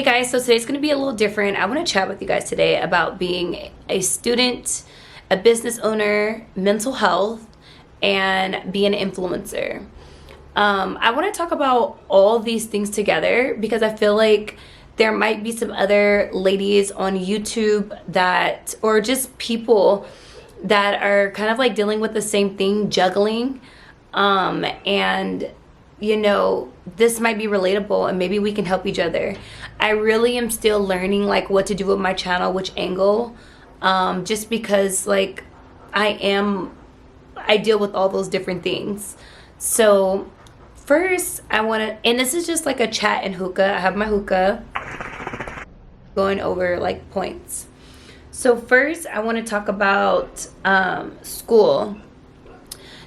Hey guys, so today's going to be a little different. I want to chat with you guys today about being a student, a business owner, mental health, and being an influencer. I want to talk about all these things together because I feel like there might be some other ladies on YouTube that, or just people that are kind of like dealing with the same thing, juggling. And this might be relatable and maybe we can help each other. I really am still learning like what to do with my channel, which angle, just because like I deal with all those different things. So first I want to, and this is just like a chat and hookah. I have my hookah going over like points. So first I want to talk about school.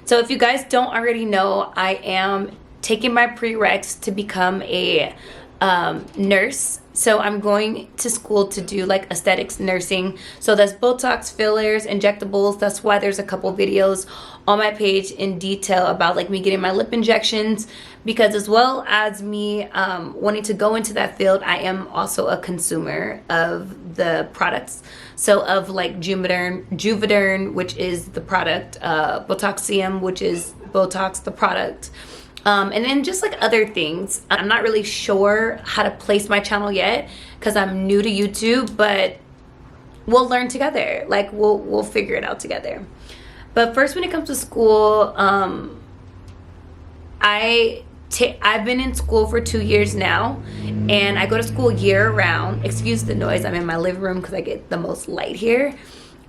So if you guys don't already know, I am taking my prereqs to become a nurse. So I'm going to school to do like aesthetics nursing. So that's Botox, fillers, injectables. That's why there's a couple videos on my page in detail about like me getting my lip injections, because as well as me wanting to go into that field, I am also a consumer of the products. So of like Juvederm, which is the product, Botoxium, which is Botox, the product. And then just like other things. I'm not really sure how to place my channel yet because I'm new to YouTube, but we'll learn together. Like we'll figure it out together. But first, when it comes to school, I've been in school for 2 years now, and I go to school year round. Excuse the noise. I'm in my living room because I get the most light here,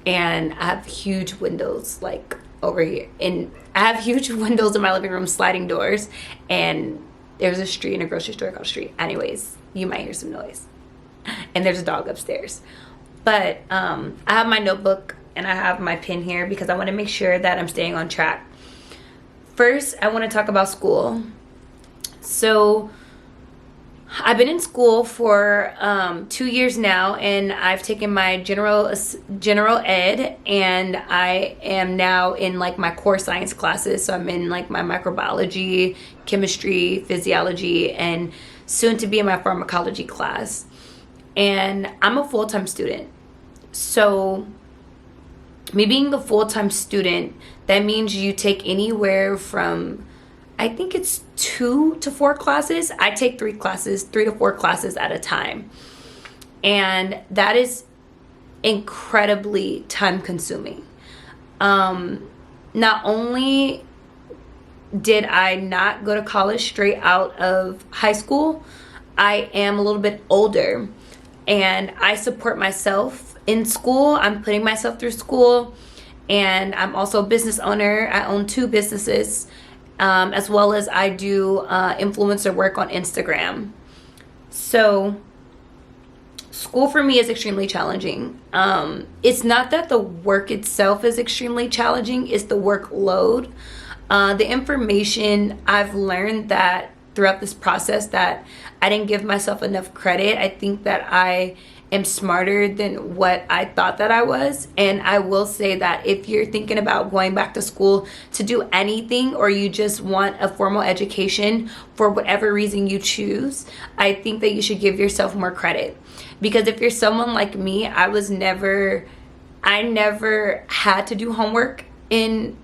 and I have huge windows like over here, and I have huge windows in my living room, sliding doors, and there's a street and a grocery store across the street. Anyways, you might hear some noise, and there's a dog upstairs. But I have my notebook and I have my pen here because I want to make sure that I'm staying on track. First, I want to talk about school. So I've been in school for 2 years now, and I've taken my general ed, and I am now in like my core science classes. So I'm in like my microbiology, chemistry, physiology, and soon to be in my pharmacology class. And I'm a full-time student. So me being a full-time student, that means you take anywhere from, I think it's 2 to 4 classes. I take 3 to 4 classes at a time. And that is incredibly time consuming. Not only did I not go to college straight out of high school, I am a little bit older and I support myself in school. I'm putting myself through school, and I'm also a business owner. I own 2 businesses. As well as I do influencer work on Instagram. So school for me is extremely challenging. It's not that the work itself is extremely challenging, it's the workload. The information, I've learned that throughout this process that I didn't give myself enough credit. I think that I am smarter than what I thought that I was. And I will say that if you're thinking about going back to school to do anything, or you just want a formal education for whatever reason you choose, I think that you should give yourself more credit. Because if you're someone like me, I never had to do homework in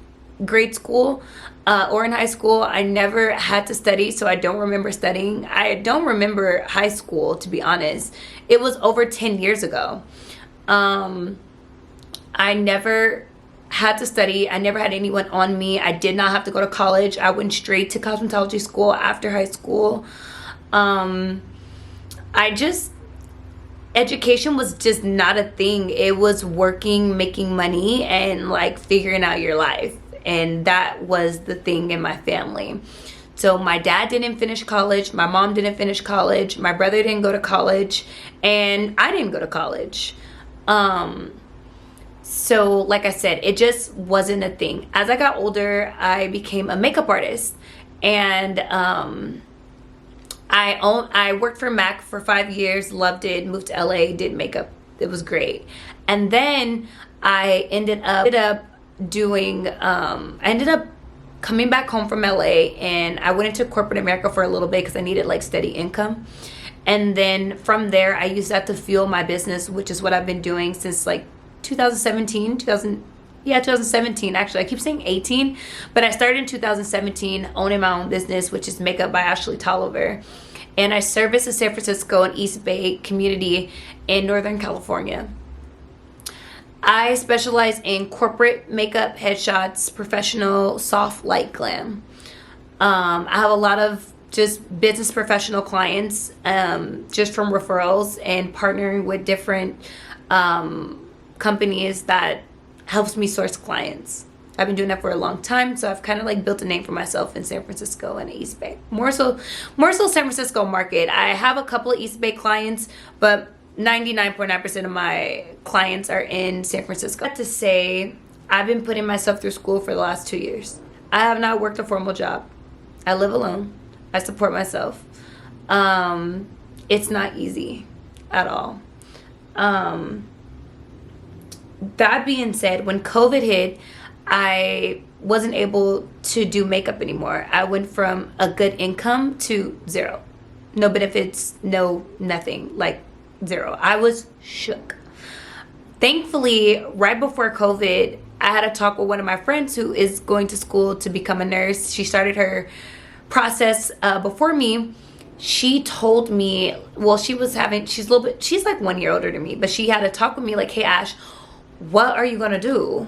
grade school or in high school. I never had to study, so I don't remember studying. I don't remember high school, to be honest. It was over 10 years ago. I never had to study. I never had anyone on me. I did not have to go to college. I went straight to cosmetology school after high school. Education was just not a thing. It was working, making money, and like figuring out your life. And that was the thing in my family. So my dad didn't finish college, my mom didn't finish college, my brother didn't go to college, and I didn't go to college. So like I said, it just wasn't a thing. As I got older, I became a makeup artist, and I worked for MAC for 5 years, loved it, moved to LA, did makeup. It was great. And then I ended up coming back home from LA, and I went into corporate America for a little bit because I needed like steady income. And then from there, I used that to fuel my business, which is what I've been doing since like 2017. Actually, I keep saying 18, but I started in 2017 owning my own business, which is Makeup by Ashley Tolliver. And I service the San Francisco and East Bay community in Northern California. I specialize in corporate makeup, headshots, professional, soft, light glam. I have a lot of just business professional clients, just from referrals and partnering with different companies that helps me source clients. I've been doing that for a long time, so I've kind of like built a name for myself in San Francisco and East Bay. More so San Francisco market. I have a couple of East Bay clients, but 99.9% of my clients are in San Francisco. To say, I've been putting myself through school for the last 2 years. I have not worked a formal job. I live alone. I support myself. It's not easy at all. That being said, when COVID hit, I wasn't able to do makeup anymore. I went from a good income to zero. No benefits, no nothing, like zero. I was shook. Thankfully, right before COVID, I had a talk with one of my friends who is going to school to become a nurse. She started her process before me. She told me, well, she's like 1 year older than me, but she had a talk with me like, hey Ash, what are you gonna do?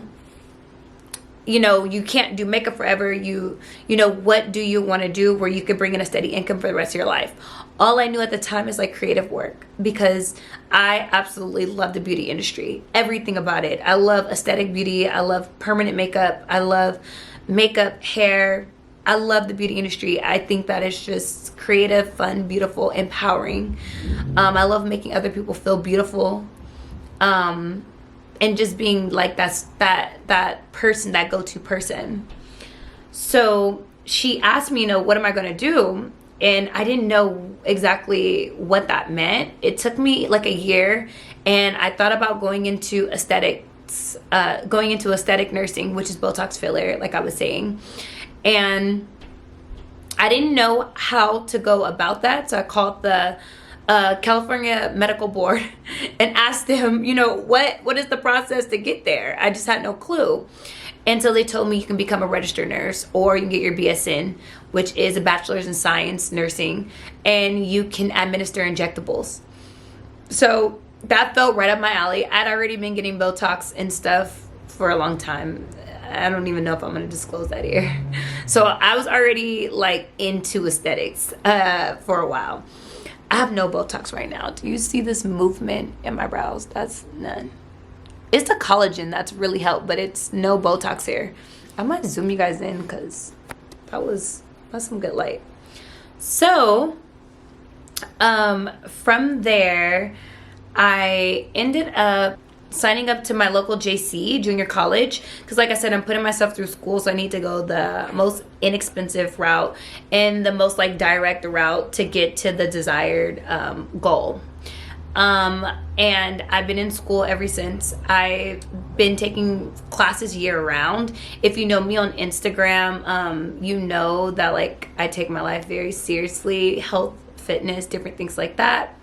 You know, you can't do makeup forever. You know, what do you want to do where you could bring in a steady income for the rest of your life? All I knew at the time is like creative work, because I absolutely love the beauty industry, everything about it. I love aesthetic beauty. I love permanent makeup. I love makeup, hair. I love the beauty industry. I think that it's just creative, fun, beautiful, empowering. I love making other people feel beautiful. And just being like that person, that go-to person. So she asked me, what am I going to do? And I didn't know exactly what that meant. It took me like a year, and I thought about going into aesthetic nursing, which is Botox filler, like I was saying. And I didn't know how to go about that. So I called the California Medical Board and asked them, what is the process to get there? I just had no clue. And so they told me you can become a registered nurse, or you can get your BSN, which is a bachelor's in science nursing, and you can administer injectables. So that felt right up my alley. I'd already been getting Botox and stuff for a long time. I don't even know if I'm going to disclose that here. So I was already like into aesthetics for a while. I have no Botox right now. Do you see this movement in my brows? That's none. It's the collagen that's really helped, but it's no Botox here. I might zoom you guys in because that's some good light. So from there, I ended up signing up to my local JC, junior college, because like I said, I'm putting myself through school, so I need to go the most inexpensive route and the most like direct route to get to the desired goal. And I've been in school ever since. I've been taking classes year round. If you know me on Instagram, you know that like I take my life very seriously, health, fitness, different things like that.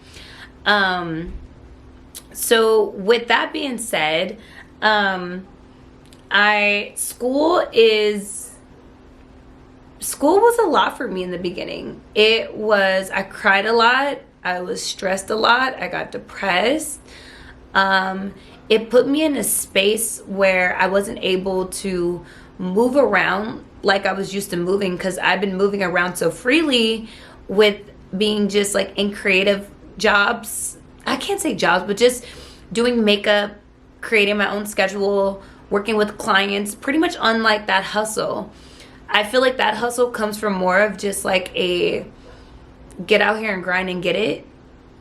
So with that being said, school was a lot for me in the beginning. I cried a lot. I was stressed a lot. I got depressed. It put me in a space where I wasn't able to move around like I was used to moving, because I've been moving around so freely with being just like in creative jobs. I can't say jobs, but just doing makeup, creating my own schedule, working with clients, pretty much on like that hustle. I feel like that hustle comes from more of just like a get out here and grind and get it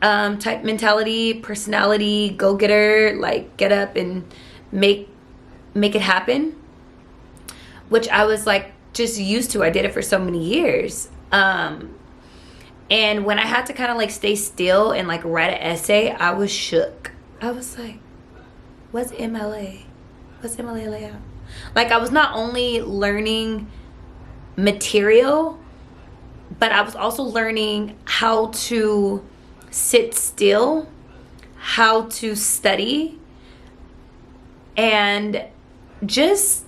type mentality, personality, go-getter, like get up and make it happen, which I was like just used to. I did it for so many years. And when I had to kind of like stay still and like write an essay, I was shook. I was like, what's MLA? What's MLA layout? Like I was not only learning material, but I was also learning how to sit still, how to study, and just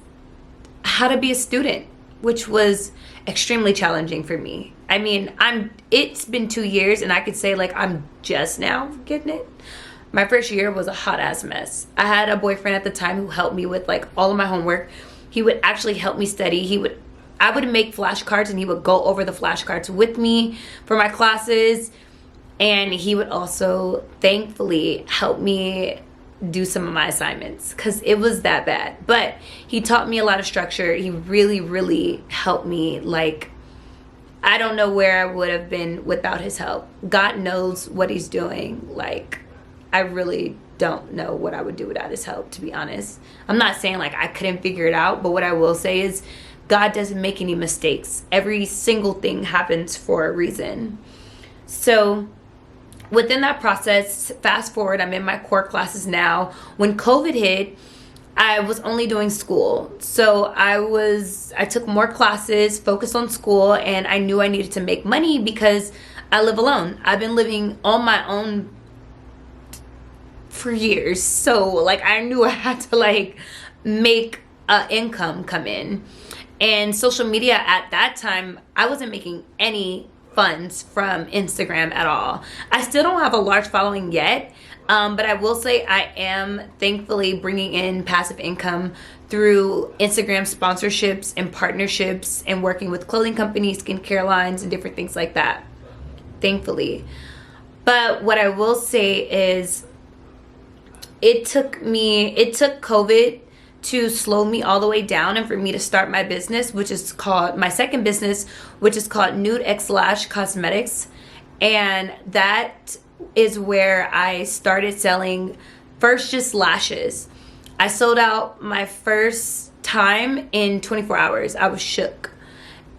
how to be a student, which was extremely challenging for me. I mean, it's been 2 years and I could say like I'm just now getting it. My first year was a hot ass mess. I had a boyfriend at the time who helped me with like all of my homework. He would actually help me study. I would make flashcards and he would go over the flashcards with me for my classes. And he would also thankfully help me do some of my assignments because it was that bad. But he taught me a lot of structure. He really, really helped me. Like, I don't know where I would have been without his help. God knows what he's doing. Like, I really don't know what I would do without his help, to be honest. I'm not saying like I couldn't figure it out, but what I will say is God doesn't make any mistakes. Every single thing happens for a reason. So within that process, fast forward, I'm in my core classes now. When COVID hit, I was only doing school. So I took more classes, focused on school, and I knew I needed to make money because I live alone. I've been living on my own for years. So like I knew I had to like make income come in. And social media at that time, I wasn't making any funds from Instagram at all. I still don't have a large following yet, but I will say I am thankfully bringing in passive income through Instagram sponsorships and partnerships and working with clothing companies, skincare lines, and different things like that, thankfully. But what I will say is it took COVID to slow me all the way down and for me to start my business, which is called my second business, which is called Nude xoxo Cosmetics. And that is where I started selling first just lashes. I sold out my first time in 24 hours. I was shook.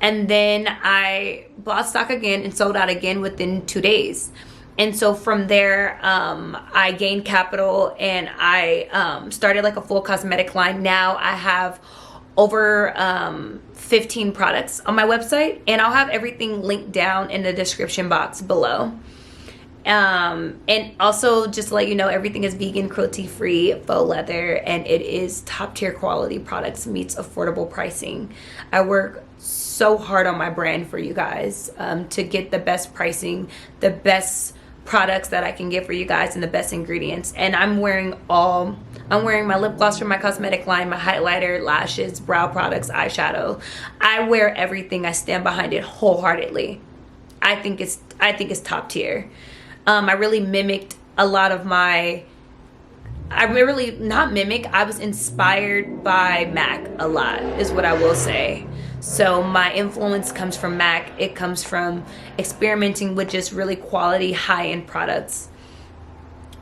And then I bought stock again and sold out again within 2 days. And so from there, I gained capital and I started like a full cosmetic line. Now I have over 15 products on my website, and I'll have everything linked down in the description box below. And also just to let you know, everything is vegan, cruelty free, faux leather, and it is top tier quality products meets affordable pricing. I work so hard on my brand for you guys to get the best pricing, the best products that I can get for you guys, and the best ingredients. And I'm wearing my lip gloss from my cosmetic line, my highlighter, lashes, brow products, eyeshadow. I wear everything. I stand behind it wholeheartedly. I think it's top tier. I really mimicked a lot of I was inspired by MAC a lot, is what I will say. So my influence comes from MAC. It comes from experimenting with just really quality high-end products.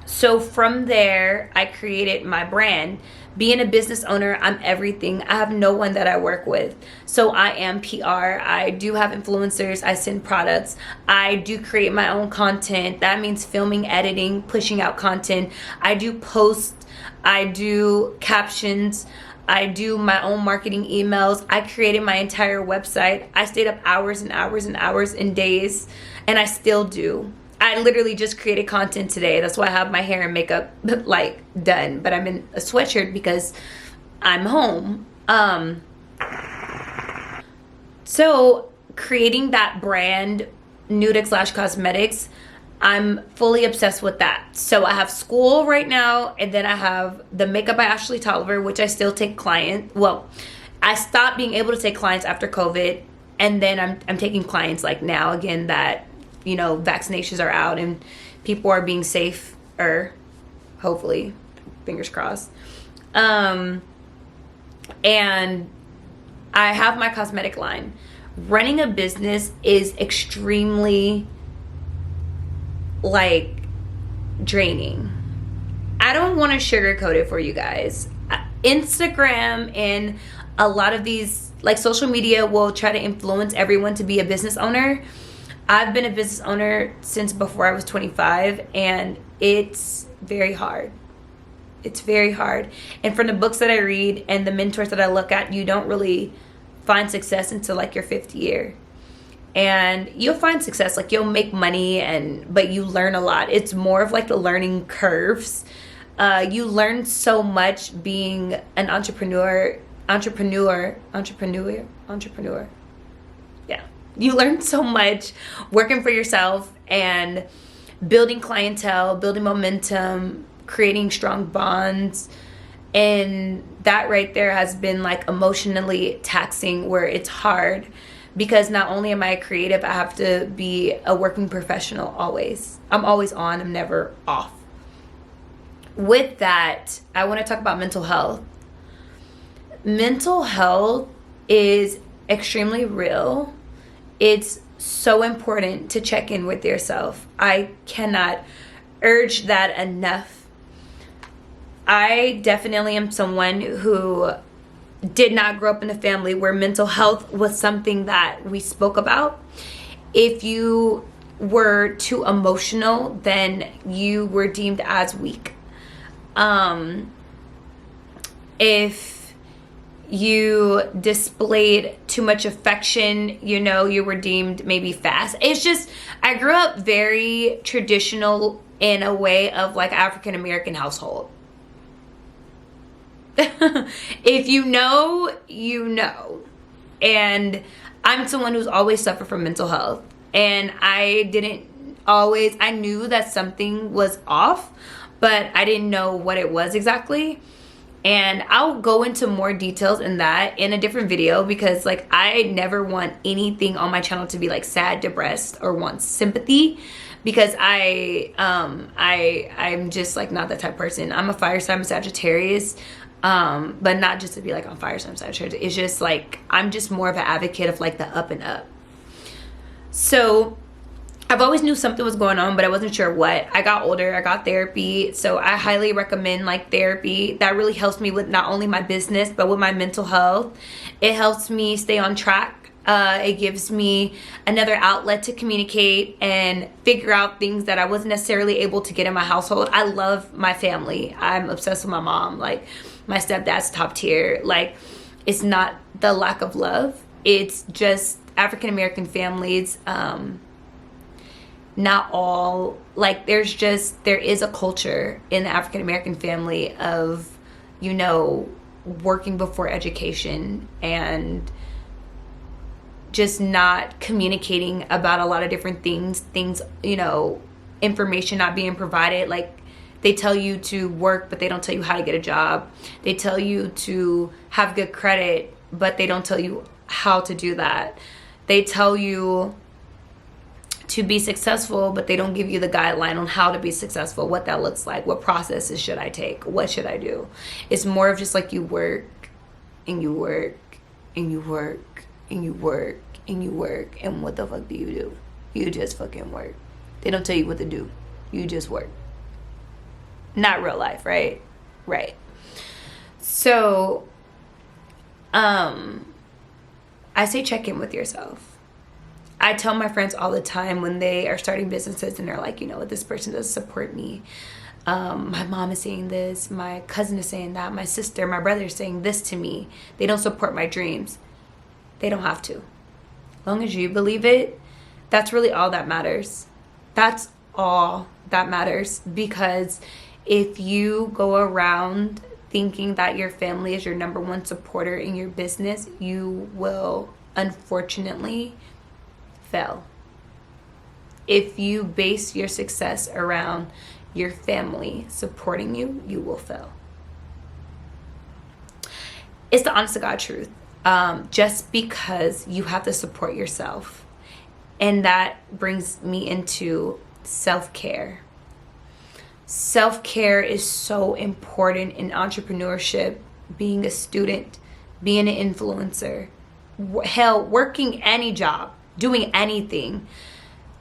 So from there, I created my brand. Being a business owner, I'm everything. I have no one that I work with. So I am PR. I do have influencers. I send products. I do create my own content. That means filming, editing, pushing out content. I do posts. I do captions. I do my own marketing emails. I created my entire website. I stayed up hours and hours and hours and days, and I still do. I literally just created content today. That's why I have my hair and makeup like done, but I'm in a sweatshirt because I'm home. So creating that brand, Nude xoxo Cosmetics, I'm fully obsessed with that. So I have school right now, and then I have the Makeup by Ashley Tolliver, which I still take clients. Well, I stopped being able to take clients after COVID, and then I'm taking clients like now again that, you know, vaccinations are out and people are being safer, hopefully, fingers crossed. And I have my cosmetic line. Running a business is extremely like draining. I don't want to sugarcoat it for you guys. Instagram and a lot of these like social media will try to influence everyone to be a business owner. I've been a business owner since before I was 25, and it's very hard. It's very hard. And from the books that I read and the mentors that I look at, you don't really find success until like your 5th year. and you'll find success. Like, you'll make money, but you learn a lot. It's more of like the learning curves. You learn so much being an entrepreneur. Yeah, you learn so much working for yourself and building clientele, building momentum, creating strong bonds. And that right there has been like emotionally taxing, where it's hard, because not only am I a creative, I have to be a working professional always. I'm always on, I'm never off. With that, I want to talk about mental health. Mental health is extremely real. It's so important to check in with yourself. I cannot urge that enough. I definitely am someone who did not grow up in a family where mental health was something that we spoke about. If you were too emotional, then you were deemed as weak. If you displayed too much affection, you were deemed maybe fast. It's just, I grew up very traditional in a way of like African American household. If you know, you know. And I'm someone who's always suffered from mental health. And I knew that something was off, but I didn't know what it was exactly. And I'll go into more details in that in a different video, because like, I never want anything on my channel to be like sad, depressed, or want sympathy, because I'm just like not that type of person. I'm a fire sign, I'm a Sagittarius. But not just to be like on fire sign, Sagittarius. It's just like, I'm just more of an advocate of like the up and up. So I've always knew something was going on, but I wasn't sure what. I got older, I got therapy. So I highly recommend like therapy. That really helps me with not only my business, but with my mental health. It helps me stay on track. It gives me another outlet to communicate and figure out things that I wasn't necessarily able to get in my household. I love my family. I'm obsessed with my mom. Like, my stepdad's top tier. Like, it's not the lack of love. It's just African American families, not all, like, there is a culture in the African American family of, working before education and just not communicating about a lot of different things, information not being provided. Like, they tell you to work, but they don't tell you how to get a job. They tell you to have good credit, but they don't tell you how to do that. They tell you to be successful, but they don't give you the guideline on how to be successful, what that looks like, what processes should I take, what should I do. It's more of just like, you work and you work and you work and you work and you work, and what the fuck do you do? You just fucking work. They don't tell you what to do. You just work. Not real life, right? Right. So, I say check in with yourself. I tell my friends all the time when they are starting businesses and they're like, this person doesn't support me. My mom is saying this, my cousin is saying that, my sister, my brother is saying this to me. They don't support my dreams. They don't have to. As long as you believe it, that's really all that matters. That's all that matters, because if you go around thinking that your family is your number one supporter in your business, you will unfortunately fail. If you base your success around your family supporting you, you will fail. It's the honest to God truth. Just because you have to support yourself. And that brings me into self-care. Self-care is so important in entrepreneurship, being a student, being an influencer, hell, working any job, doing anything.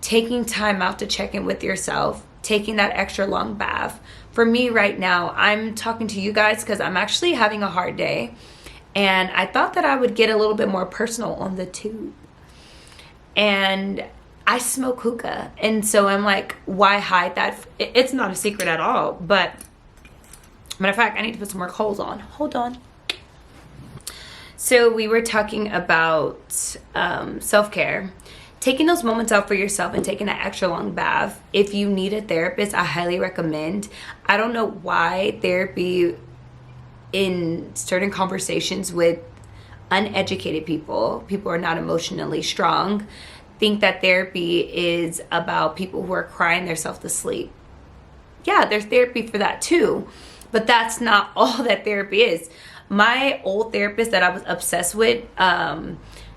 Taking time out to check in with yourself, taking that extra long bath. For me right now, I'm talking to you guys because I'm actually having a hard day, and I thought that I would get a little bit more personal on the tube. And I smoke hookah, and so I'm like, why hide that? It's not a secret at all, but matter of fact, I need to put some more coals on. Hold on. So we were talking about self-care. taking those moments out for yourself and taking that extra long bath. If you need a therapist, I highly recommend. I don't know why therapy in certain conversations with uneducated people who are not emotionally strong, think that therapy is about people who are crying themselves to sleep. Yeah, there's therapy for that too, but that's not all that therapy is. My old therapist that I was obsessed with,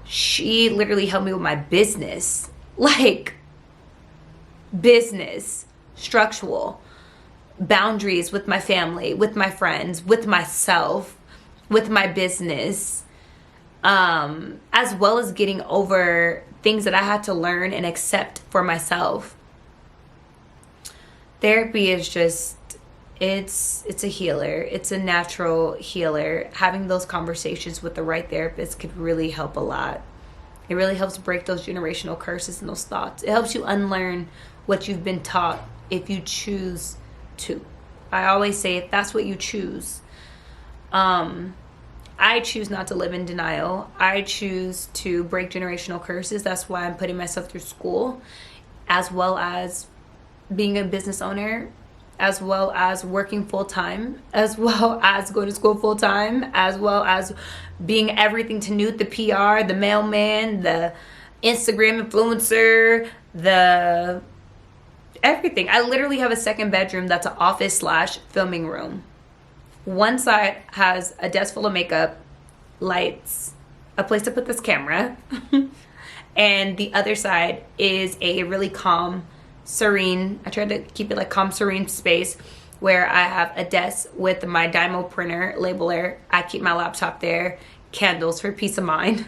she literally helped me with my business, like business, structural, boundaries with my family, with my friends, with myself, with my business, as well as getting over things that I had to learn and accept for myself. Therapy is just, it's a healer. It's a natural healer. Having those conversations with the right therapist could really help a lot. It really helps break those generational curses and those thoughts. It helps you unlearn what you've been taught if you choose to. I always say, if that's what you choose. I choose not to live in denial. I choose to break generational curses. That's why I'm putting myself through school, as well as being a business owner, as well as working full-time, as well as going to school full-time, as well as being everything to Newt, the PR, the mailman, the Instagram influencer, the everything. I literally have a second bedroom that's an office / filming room. One side has a desk full of makeup, lights, a place to put this camera, and the other side is a really calm, serene, I try to keep it like calm, serene space where I have a desk with my Dymo printer, labeler. I keep my laptop there, candles for peace of mind,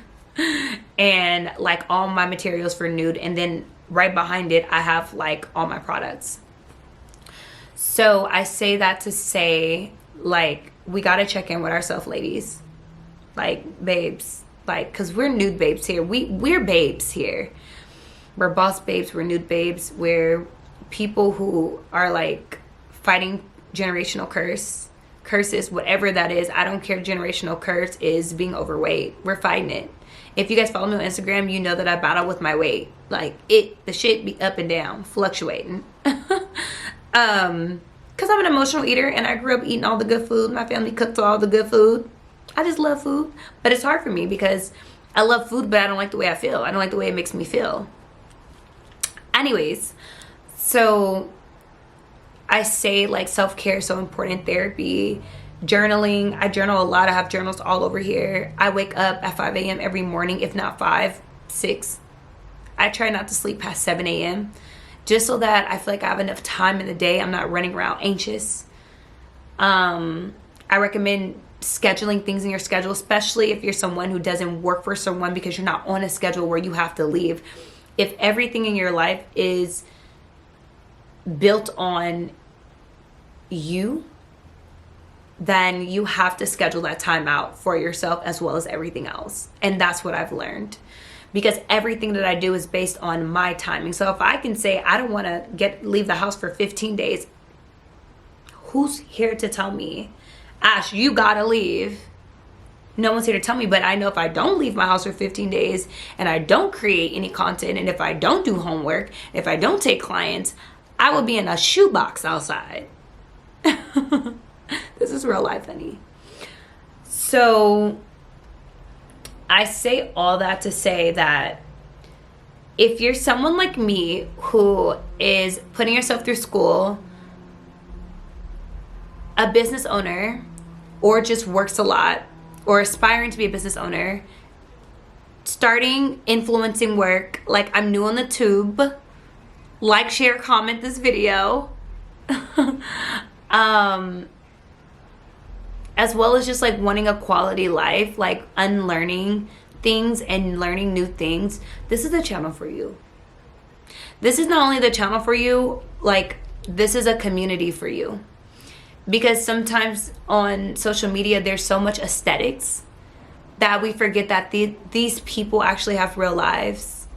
and like all my materials for nude. And then right behind it, I have like all my products. So I say that to say, like, we got to check in with ourselves, ladies. Like, babes. Like, because we're nude babes here. We're babes here. We're boss babes. We're nude babes. We're people who are, like, fighting generational curses, whatever that is. I don't care. Generational curse is being overweight. We're fighting it. If you guys follow me on Instagram, you know that I battle with my weight. Like, the shit be up and down, fluctuating. Because I'm an emotional eater and I grew up eating all the good food. My family cooked all the good food. I just love food. But it's hard for me because I love food, but I don't like the way I feel. I don't like the way it makes me feel. Anyways, so I say, like, self-care is so important. Therapy, journaling. I journal a lot. I have journals all over here. I wake up at 5 a.m. every morning, if not 5, 6. I try not to sleep past 7 a.m. just so that I feel like I have enough time in the day. I'm not running around anxious. I recommend scheduling things in your schedule, especially if you're someone who doesn't work for someone, because you're not on a schedule where you have to leave. If everything in your life is built on you, then you have to schedule that time out for yourself as well as everything else. And that's what I've learned, because everything that I do is based on my timing. So if I can say I don't want to leave the house for 15 days, who's here to tell me, Ash, you gotta leave? No one's here to tell me. But I know if I don't leave my house for 15 days and I don't create any content, and if I don't do homework, if I don't take clients, I will be in a shoebox outside. This is real life, honey. So I say all that to say that if you're someone like me who is putting yourself through school, a business owner, or just works a lot, or aspiring to be a business owner, starting influencing work, like I'm new on the tube, like, share, comment this video, as well as just like wanting a quality life, like unlearning things and learning new things, this is the channel for you. This is not only the channel for you, like, this is a community for you. Because sometimes on social media, there's so much aesthetics that we forget that these people actually have real lives.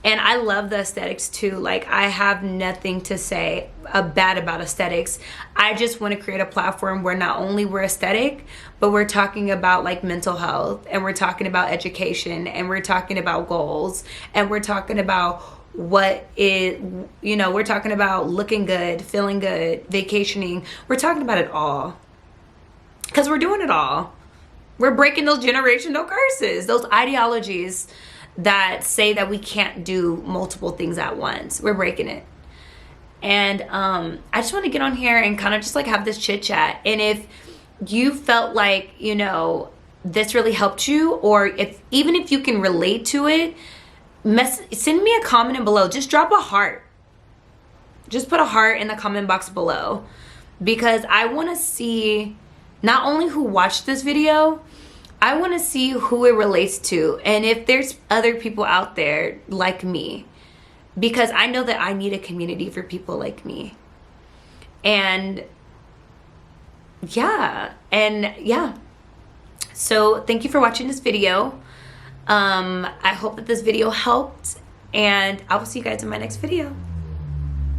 And I love the aesthetics too. Like, I have nothing to say bad about aesthetics. I just want to create a platform where not only we're aesthetic, but we're talking about like mental health, and we're talking about education, and we're talking about goals, and we're talking about what is, you know, we're talking about looking good, feeling good, vacationing. We're talking about it all, because we're doing it all. We're breaking those generational curses, those ideologies that say that we can't do multiple things at once. We're breaking it. And I just want to get on here and kind of just like have this chit chat. And if you felt like, you know, this really helped you, or if even if you can relate to it, send me a comment in below. Just drop a heart. Just put a heart in the comment box below, because I want to see not only who watched this video, I want to see who it relates to, and if there's other people out there like me, because I know that I need a community for people like me. And yeah, so thank you for watching this video. I hope that this video helped, and I will see you guys in my next video.